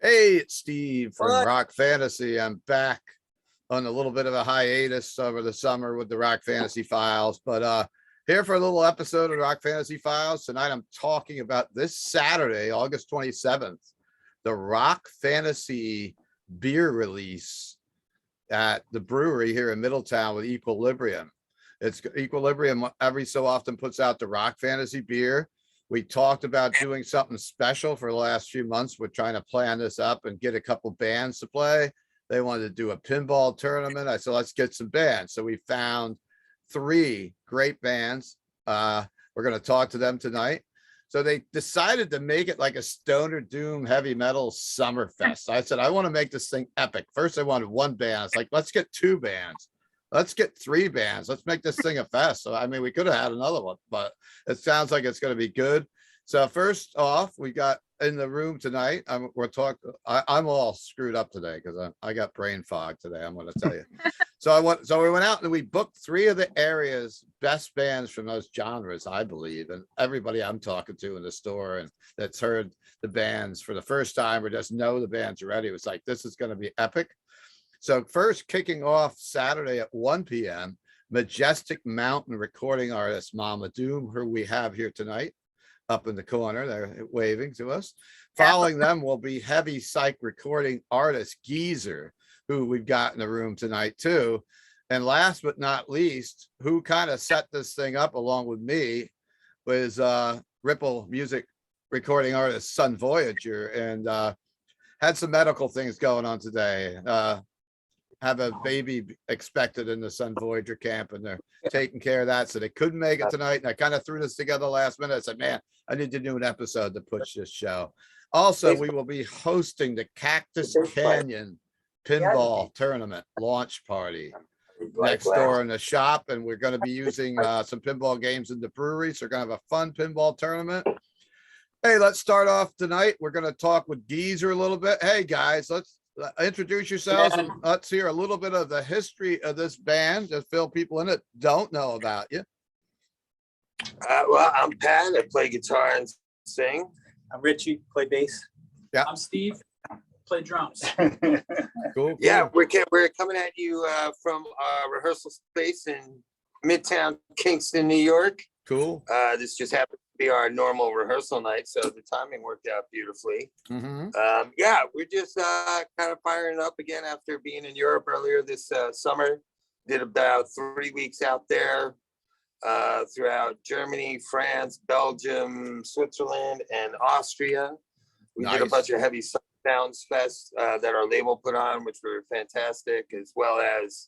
Hey, it's Steve from What? Rock Fantasy. I'm back on a little bit of a hiatus over the summer with the Rock Fantasy Files, but here for a little episode of Rock Fantasy Files. Tonight I'm talking about this Saturday, August 27th, the Rock Fantasy beer release at the brewery here in Middletown with Equilibrium. It's Equilibrium every so often puts out the Rock Fantasy beer. We talked about doing something special for the last few months. We're trying to plan this up and get a couple bands to play. They wanted to do a pinball tournament. I said, let's get some bands. So we found 3 great bands. We're going to talk to them tonight. So they decided to make it like a stoner doom heavy metal Summerfest. I said, I want to make this thing epic. First, I wanted 1 band. It's like, let's get 2 bands. Let's get 3 bands. Let's make this thing a fest. So, I mean, we could have had another one, but it sounds like it's going to be good. So first off, we got in the room tonight. We're talking. I'm all screwed up today because I got brain fog today. I'm going to tell you. So we went out and we booked 3 of the area's best bands from those genres, I believe. And everybody I'm talking to in the store and that's heard the bands for the first time or just know the bands already was like, this is going to be epic. So first, kicking off Saturday at 1 p.m., Majestic Mountain recording artist Mama Doom, who we have here tonight up in the corner. They're waving to us. Following them will be heavy psych recording artist Geezer, who we've got in the room tonight too. And last but not least, who kind of set this thing up along with me was Ripple music recording artist Sun Voyager, and had some medical things going on today. Have a baby expected in the Sun Voyager camp, and they're taking care of that. So they couldn't make it tonight. And I kind of threw this together last minute. I said, man, I need to do an episode to push this show. Also, we will be hosting the Cactus Canyon Pinball Tournament launch party next door in the shop. And we're going to be using some pinball games in the brewery. So we're going to have a fun pinball tournament. Hey, let's start off tonight. We're going to talk with Geezer a little bit. Hey, guys, let's introduce yourselves and let's hear a little bit of the history of this band. Just fill people in that don't know about you. Well, I'm Pat. I play guitar and sing. I'm Richie, play bass. Yeah. I'm Steve, play drums. Cool. Yeah, we're coming at you from our rehearsal space in Midtown Kingston, New York. Cool. This just happened to be our normal rehearsal night, so the timing worked out beautifully. Yeah, we're just kind of firing up again after being in Europe earlier this summer. Did about 3 weeks out there throughout Germany, France, Belgium, Switzerland, and Austria. We did a bunch of heavy sounds fest that our label put on, which were fantastic, as well as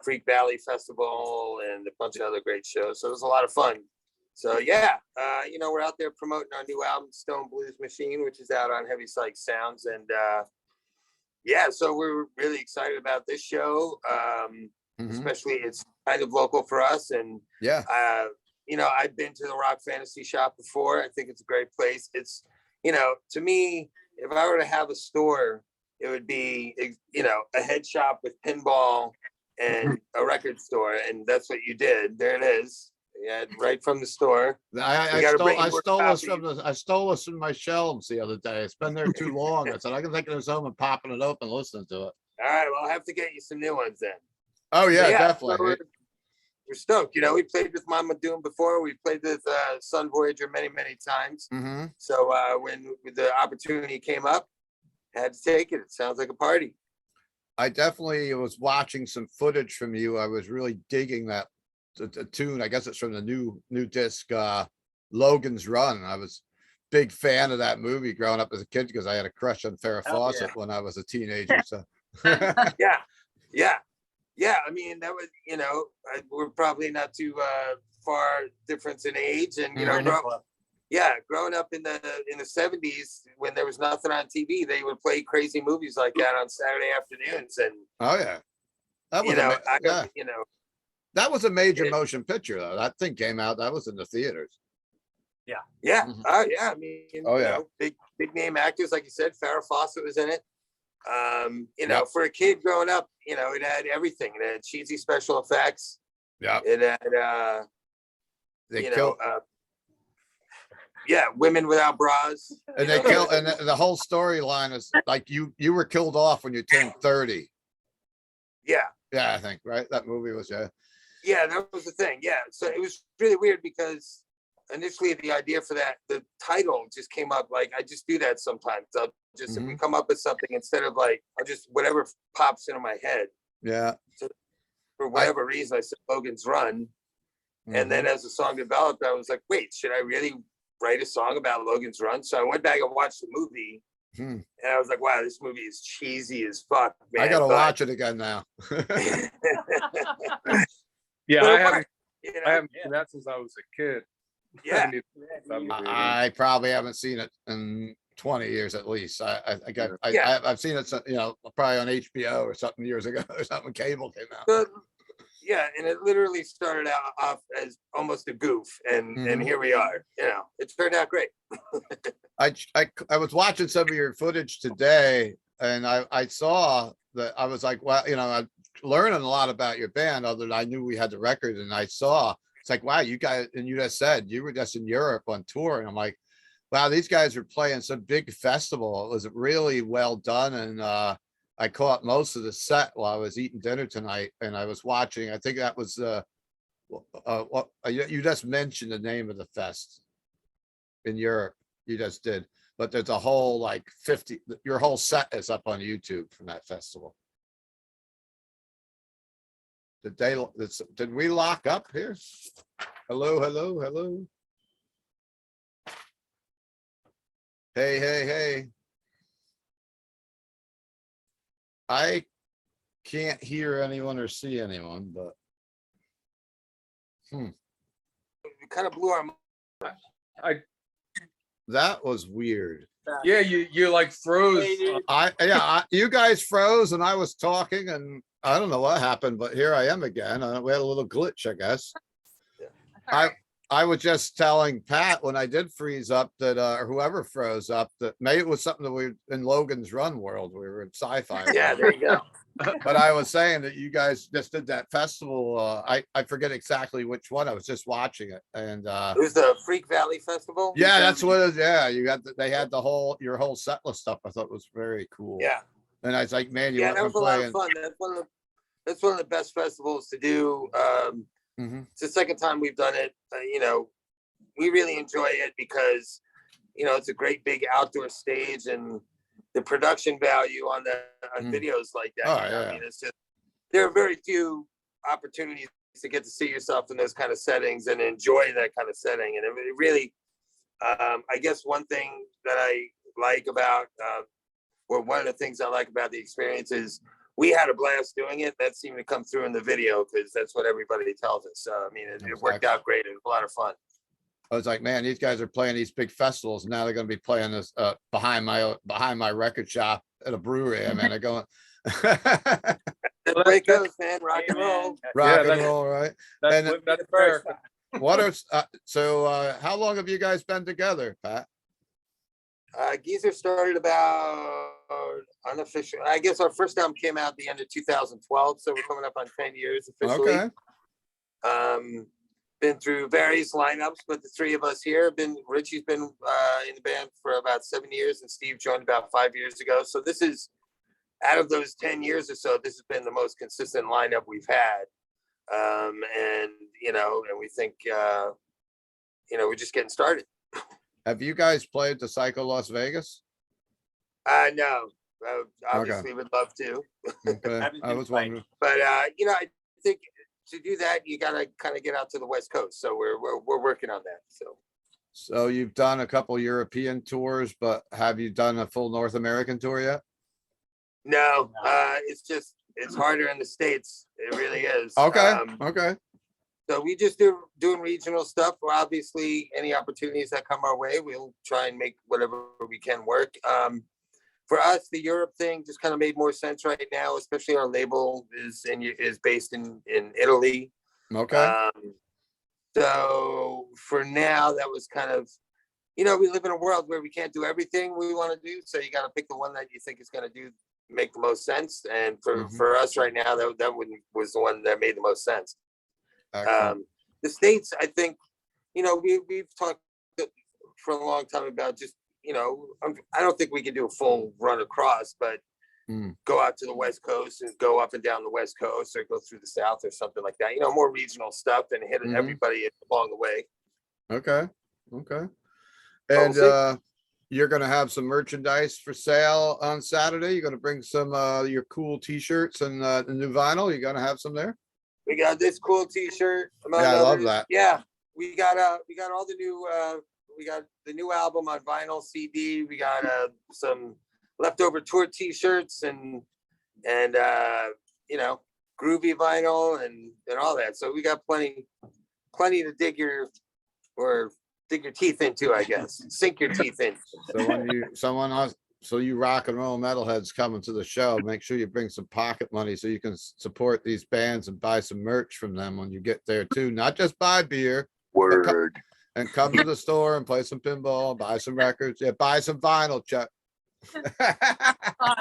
Freak Valley Festival and a bunch of other great shows. So it was a lot of fun. So yeah, we're out there promoting our new album, Stone Blues Machine, which is out on Heavy Psych Sounds. And yeah, so we're really excited about this show. Especially it's kind of local for us. And yeah, I've been to the Rock Fantasy Shop before. I think it's a great place. It's, to me, if I were to have a store, it would be, a head shop with pinball and a record store. And that's what you did. There it is. Yeah, right from the store. I stole this from my shelves the other day. It's been there too long. I said I can take it home and popping it open and listening to it. All right, well, I'll have to get you some new ones then. Oh yeah, definitely. So we're stoked. We played with Mama Doom before. We played with Sun Voyager many times. So when the opportunity came up, I had to take it. It sounds like a party. I definitely was watching some footage from you. I was really digging that the tune. I guess it's from the new disc, Logan's Run. I was big fan of that movie growing up as a kid because I had a crush on Farrah Fawcett when I was a teenager. So yeah. I mean, that was, we're probably not too far difference in age, and growing up in the 70s when there was nothing on TV, they would play crazy movies like that on Saturday afternoons. And that was that was a major motion picture though. That thing came out. That was in the theaters. Yeah. I mean, big name actors, like you said. Farrah Fawcett was in it. For a kid growing up, it had everything. It had cheesy special effects. Yeah. It had Yeah, women without bras. And they kill, and the whole storyline is like you were killed off when you turned 30. Yeah. Yeah, I think, right? That movie was, yeah. Yeah, that was the thing. Yeah. So it was really weird because initially the idea for that, the title just came up. Like, I just do that sometimes. I'll just, if we come up with something, instead of like, I'll just, whatever pops into my head. Yeah. So for whatever reason, I said Logan's Run. And then as the song developed, I was like, wait, should I really write a song about Logan's Run? So I went back and watched the movie. And I was like, wow, this movie is cheesy as fuck, man. I gotta watch it again now. Yeah, But I it haven't, worked, you know? I haven't seen that since I was a kid. Yeah. I probably haven't seen it in 20 years at least. I've seen it, you know, probably on HBO or something years ago or something. Cable came out. But, yeah, and it literally started out off as almost a goof, and here we are. You know, it turned out great. I was watching some of your footage today, and I saw that. I was like, well, you know, I'm learning a lot about your band. Other than I knew we had the record, and I saw it's like, wow, you guys, and you just said you were just in Europe on tour, and I'm like, wow, these guys are playing some big festival. It was really well done, and I caught most of the set while I was eating dinner tonight, and I was watching. I think that was what you just mentioned the name of the fest in Europe. You just did, but there's a whole like 50. Your whole set is up on YouTube from that festival. Did we lock up here? Hello, hello, hello. Hey, hey, hey. I can't hear anyone or see anyone, but It kind of blew our mind. that was weird. Yeah, you like froze. You guys froze and I was talking and I don't know what happened, but here I am again. We had a little glitch, I guess. I was just telling Pat when I did freeze up that, or whoever froze up, that maybe it was something that we in Logan's Run world. We were in sci-fi. Yeah, there you go. But I was saying that you guys just did that festival. I forget exactly which one. I was just watching it, and It was the Freak Valley Festival. yeah, that's what it is. Yeah, you got they had your whole set list stuff. I thought it was very cool. Yeah. And I was like, man, you Yeah, went that from was a lot playing. of fun. That's one of the best festivals to do. It's the second time we've done it. You know, we really enjoy it because, you know, it's a great big outdoor stage and the production value on videos like that. Oh, you know? yeah. I mean, it's just, there are very few opportunities to get to see yourself in those kind of settings and enjoy that kind of setting. And it really, I guess one thing that I like about, or one of the things I like about the experience is we had a blast doing it. That seemed to come through in the video because that's what everybody tells us. So, I mean, it worked out great. It was a lot of fun. I was like, man, these guys are playing these big festivals. And now they're going to be playing this behind my record shop at a brewery. I mean, they're going. That's the way it goes, man. Rock and roll. Rock and roll, right? That's America. What are how long have you guys been together, Pat? Geezer started about unofficial. I guess our first album came out at the end of 2012, so we're coming up on 10 years officially. Okay. Been through various lineups, but the three of us here have been. Richie's been in the band for about 7 years, and Steve joined about 5 years ago. So this is, out of those 10 years or so, this has been the most consistent lineup we've had. And you know, and we think you know, we're just getting started. Have you guys played the Psycho Las Vegas? No, obviously would love to. Okay. I was wondering. But you know, I think to do that, you gotta kind of get out to the West Coast. So we're working on that. So you've done a couple European tours, but have you done a full North American tour yet? No, it's harder in the States. It really is. Okay. Okay. So we just doing regional stuff. Or obviously, any opportunities that come our way, we'll try and make whatever we can work. For us, the Europe thing just kind of made more sense right now, especially our label is based in Italy. Okay. So for now, that was kind of, you know, we live in a world where we can't do everything we want to do. So you got to pick the one that you think is going to make the most sense. And for us right now, that one was the one that made the most sense. The States, I think, you know, we've talked for a long time about just, I don't think we can do a full run across, but go out to the West Coast and go up and down the West Coast or go through the South or something like that, more regional stuff and hitting everybody along the way. Okay. We'll And see. you're gonna have some merchandise for sale on Saturday. You're gonna bring some your cool t-shirts and the new vinyl. You're gonna have some there? We got this cool t-shirt. Among Yeah, I love others. that. Yeah. We got all the new, we got the new album on vinyl CD. We got some leftover tour t-shirts and groovy vinyl and all that. So we got plenty to dig your teeth into, I guess. Sink your teeth in. So so you rock and roll metalheads coming to the show, make sure you bring some pocket money so you can support these bands and buy some merch from them when you get there too. Not just buy beer. Word. And come to the store and play some pinball, buy some records. Yeah, buy some vinyl, Chuck.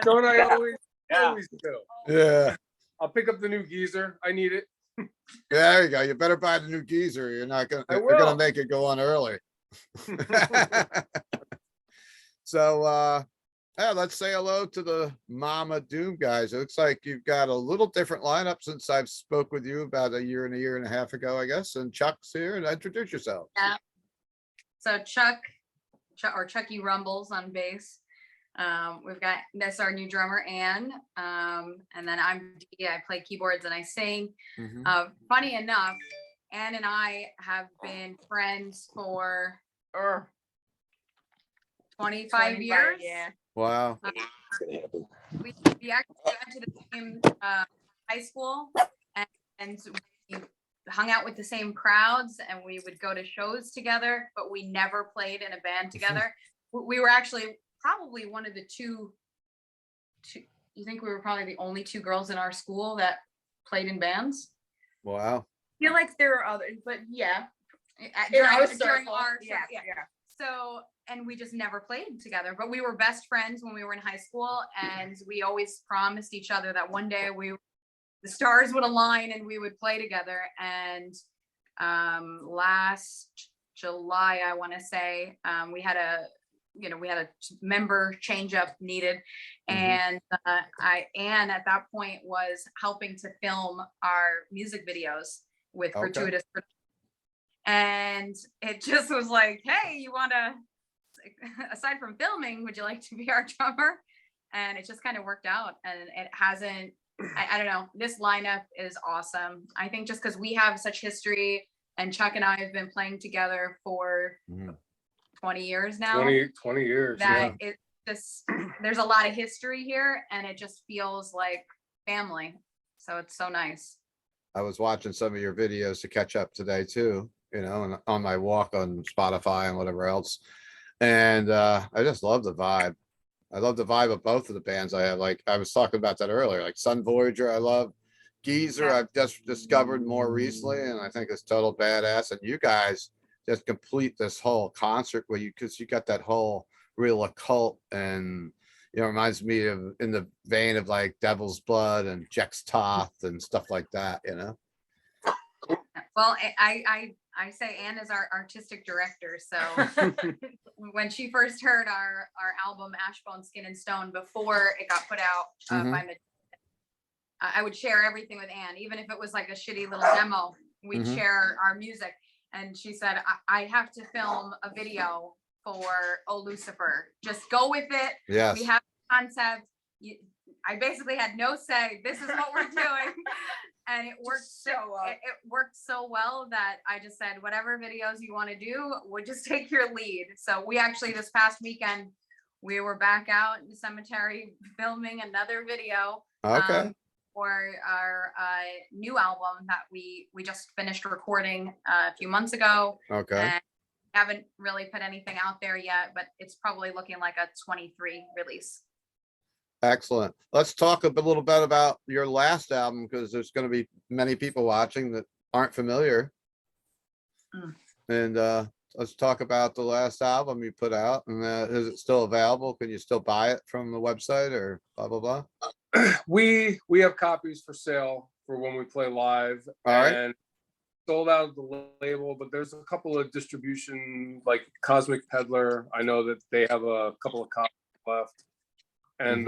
Don't I Yeah. always do. Yeah. I'll pick up the new geezer. I need it. There you go. You better buy the new geezer. You're gonna will. make it go on early. So yeah, let's say hello to the Mama Doom guys. It looks like you've got a little different lineup since I've spoke with you about a year and a half ago, I guess. And Chuck's here, and introduce yourself. Yeah. So Chucky Rumbles on bass. We've got that's our new drummer, Ann. And then I play keyboards and I sing. Funny enough, Ann and I have been friends for 25 years. Yeah. Wow. We actually went to the same high school and we hung out with the same crowds and we would go to shows together, but we never played in a band together. We were actually probably one of the two, you think we were probably the only two girls in our school that played in bands? Wow. I feel like there are others, but yeah. During our our circle. yeah. So, and we just never played together, but we were best friends when we were in high school. And we always promised each other that one day the stars would align and we would play together. And last July, I want to say, we had a member change up needed. And Anne at that point was helping to film our music videos with Gratuitous. And it just was like, hey, you want to, aside from filming, would you like to be our drummer? And it just kind of worked out. And it hasn't, I don't know, this lineup is awesome. I think just because we have such history and Chuck and I have been playing together for 20 years now. 20 years. That it just, there's a lot of history here and it just feels like family. So it's so nice. I was watching some of your videos to catch up today too, and on my walk on Spotify and whatever else. And I just love the vibe. I love the vibe of both of the bands I have. Like I was talking about that earlier, like Sun Voyager, I love. Geezer, I've just discovered more recently, and I think it's total badass. And you guys just complete this whole concert where because you got that whole real occult and reminds me of in the vein of like Devil's Blood and Jex Toth and stuff like that, Well, I say Anne is our artistic director. So when she first heard our album Ashbone, Skin and Stone before it got put out by Mid, I would share everything with Anne, even if it was like a shitty little demo. We'd share our music, and she said, "I have to film a video for Oh Lucifer. Just go with it. Yes. We have a concept." I basically had no say. This is what we're doing. And it worked it worked so well that I just said, whatever videos you want to do, we'll just take your lead. So we actually, this past weekend, we were back out in the cemetery filming another video for our new album that we just finished recording a few months ago. And haven't really put anything out there yet, but it's probably looking like a 23 release. Excellent. Let's talk a little bit about your last album, because there's going to be many people watching that aren't familiar. And let's talk about the last album you put out. And is it still available? Can you still buy it from the website or blah, blah, blah? We have copies for sale for when we play live. All right. And sold out of the label, but there's a couple of distribution, like Cosmic Peddler. I know that they have a couple of copies left, and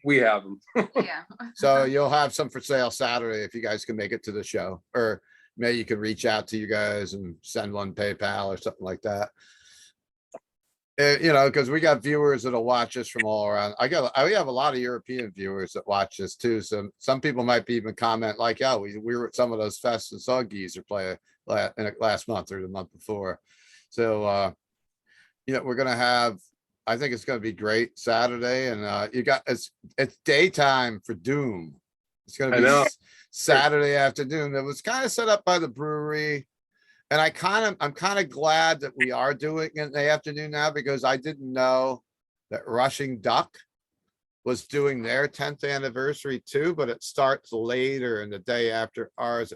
we have them. Yeah. So you'll have some for sale Saturday if you guys can make it to the show, or maybe you can reach out to you guys and send one PayPal or something like that. You know, because we got viewers that'll watch us from all around. We have a lot of European viewers that watch this too. So some people might be even comment like, "Yeah, we were at some of those fests and saw Geezer play last month or the month before." So you know, we're gonna have. I think it's gonna be great Saturday, and you got it's daytime for Doom. It's gonna I be know. Saturday afternoon. It was kind of set up by the brewery. And I'm kind of glad that we are doing it in the afternoon now, because I didn't know that Rushing Duck was doing their 10th anniversary too, but it starts later in the day after ours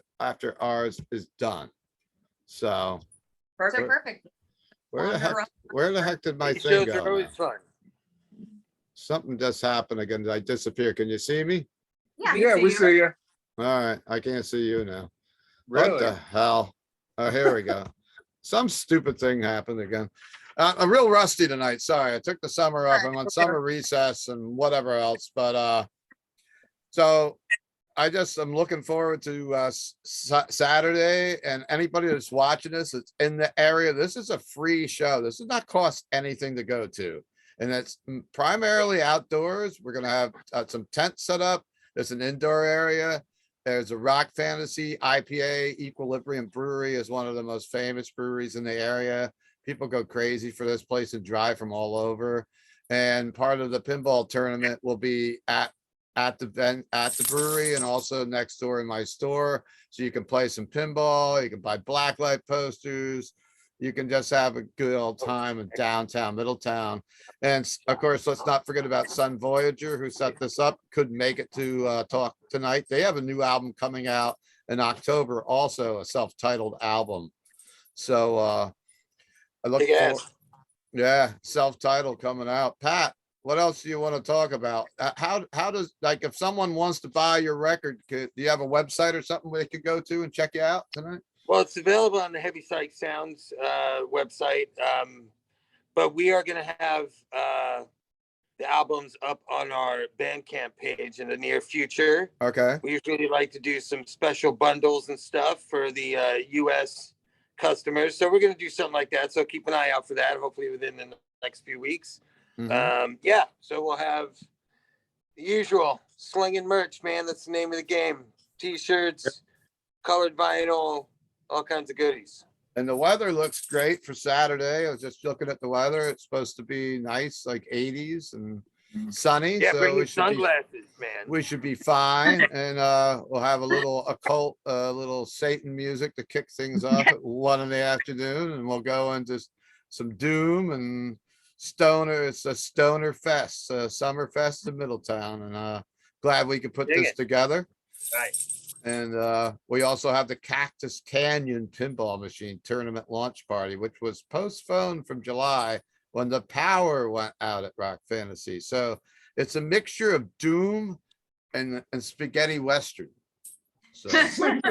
is done. So So perfect. where the heck did my These thing shows are go? always now? fun. Something just happened again. Did I disappear? Can you see me? Yeah. Yeah, we see you. All right, I can't see you now. What Really? the hell? Oh, here we go. Some stupid thing happened again. I'm real rusty tonight. Sorry, I took the summer off. I'm on summer recess and whatever else. But so I'm looking forward to Saturday, and anybody that's watching this, it's in the area. This is a free show. This does not cost anything to go to, and it's primarily outdoors. We're gonna have some tents set up. There's an indoor area. There's a Rock Fantasy IPA. Equilibrium Brewery is one of the most famous breweries in the area. People go crazy for this place and drive from all over. And part of the pinball tournament will be at the brewery, and also next door in my store. So you can play some pinball. You can buy blacklight posters. You can just have a good old time in downtown Middletown. And of course, let's not forget about Sun Voyager, who set this up. Couldn't make it to talk tonight. They have a new album coming out in October, also a self-titled album. So I look forward. Yeah, self-titled coming out. Pat, what else do you want to talk about? How does, like, if someone wants to buy your record, do you have a website or something they could go to and check you out tonight? Well, it's available on the Heavy Psych Sounds website, but we are going to have the albums up on our Bandcamp page in the near future. Okay. We usually like to do some special bundles and stuff for the U.S. customers, so we're going to do something like that. So keep an eye out for that. Hopefully within the next few weeks. Yeah, so we'll have the usual slinging merch, man. That's the name of the game. T-shirts, colored vinyl, all kinds of goodies. And the weather looks great for Saturday. I was just looking at the weather. It's supposed to be nice, like 80s and sunny. Yeah, So bring we your should sunglasses, man. we should be fine. And we'll have a little occult, little Satan music to kick things off at 1 in the afternoon, and we'll go into some Doom and Stoner. It's a Stoner Fest, Summerfest in Middletown, and glad we could put this together. Right. And we also have the Cactus Canyon Pinball Machine Tournament Launch Party, which was postponed from July when the power went out at Rock Fantasy. So it's a mixture of Doom and spaghetti Western. So All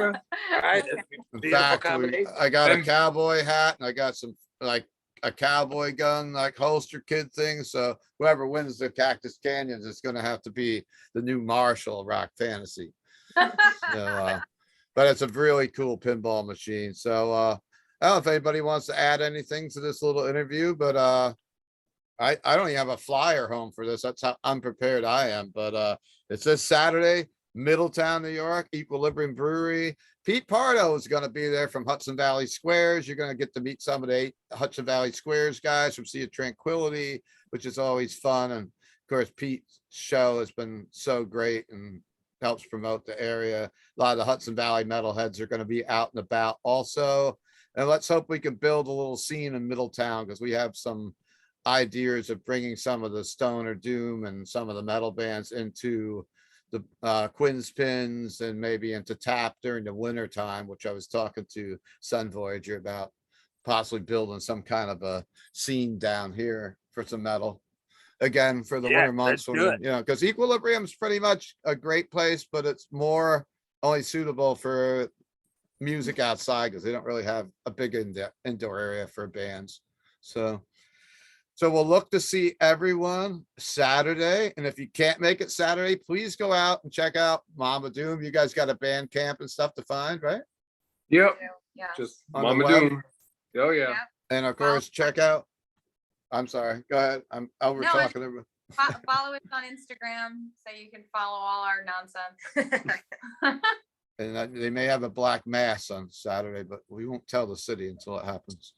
right. in Beautiful fact, combination. I got a cowboy hat, and I got some, like, a cowboy gun, like holster kid thing. So whoever wins the Cactus Canyons is going to have to be the new Marshal of Rock Fantasy. So, but it's a really cool pinball machine. So I don't know if anybody wants to add anything to this little interview, but I don't even have a flyer home for this. That's how unprepared I am. But it's this Saturday, Middletown, New York, Equilibrium Brewery. Pete Pardo is going to be there from Hudson Valley Squares. You're going to get to meet some of the 8 Hudson Valley Squares guys from Sea of Tranquility, which is always fun. And of course, Pete's show has been so great and helps promote the area. A lot of the Hudson Valley metalheads are going to be out and about also. And let's hope we can build a little scene in Middletown, because we have some ideas of bringing some of the stoner doom and some of the metal bands into the Quinn's Pins, and maybe into Tap during the winter time, which I was talking to Sun Voyager about, possibly building some kind of a scene down here for some metal. Again, for the winter months, when, you know, because Equilibrium's pretty much a great place, but it's more only suitable for music outside because they don't really have a big indoor area for bands. So we'll look to see everyone Saturday. And if you can't make it Saturday, please go out and check out Mama Doom. You guys got a band camp and stuff to find, right? Yep, Yeah. just On the Mama web? Doom. Oh, yeah. And of course, check out, I'm sorry, go ahead. I'm over No, talking. Everybody. Follow us on Instagram so you can follow all our nonsense. And they may have a black mass on Saturday, but we won't tell the city until it happens.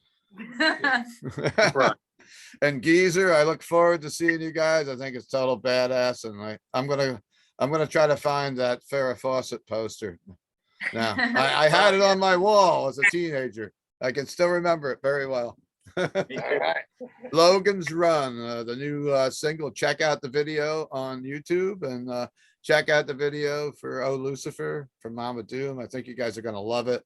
Right. And Geezer, I look forward to seeing you guys. I think it's total badass, and I'm gonna try to find that Farrah Fawcett poster. Now, I had it on my wall as a teenager. I can still remember it very well. All right. Logan's Run, the new single. Check out the video on YouTube and check out the video for Oh Lucifer from Mama Doom. I think you guys are gonna love it.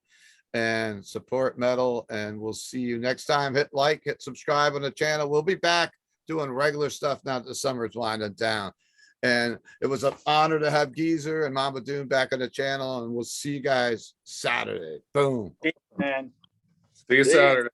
And support metal, and we'll see you next time. Hit like, hit subscribe on the channel. We'll be back doing regular stuff now that the summer's winding down. And it was an honor to have Geezer and Mama Doom back on the channel, and we'll see you guys Saturday. Boom. And See you See ya. Saturday.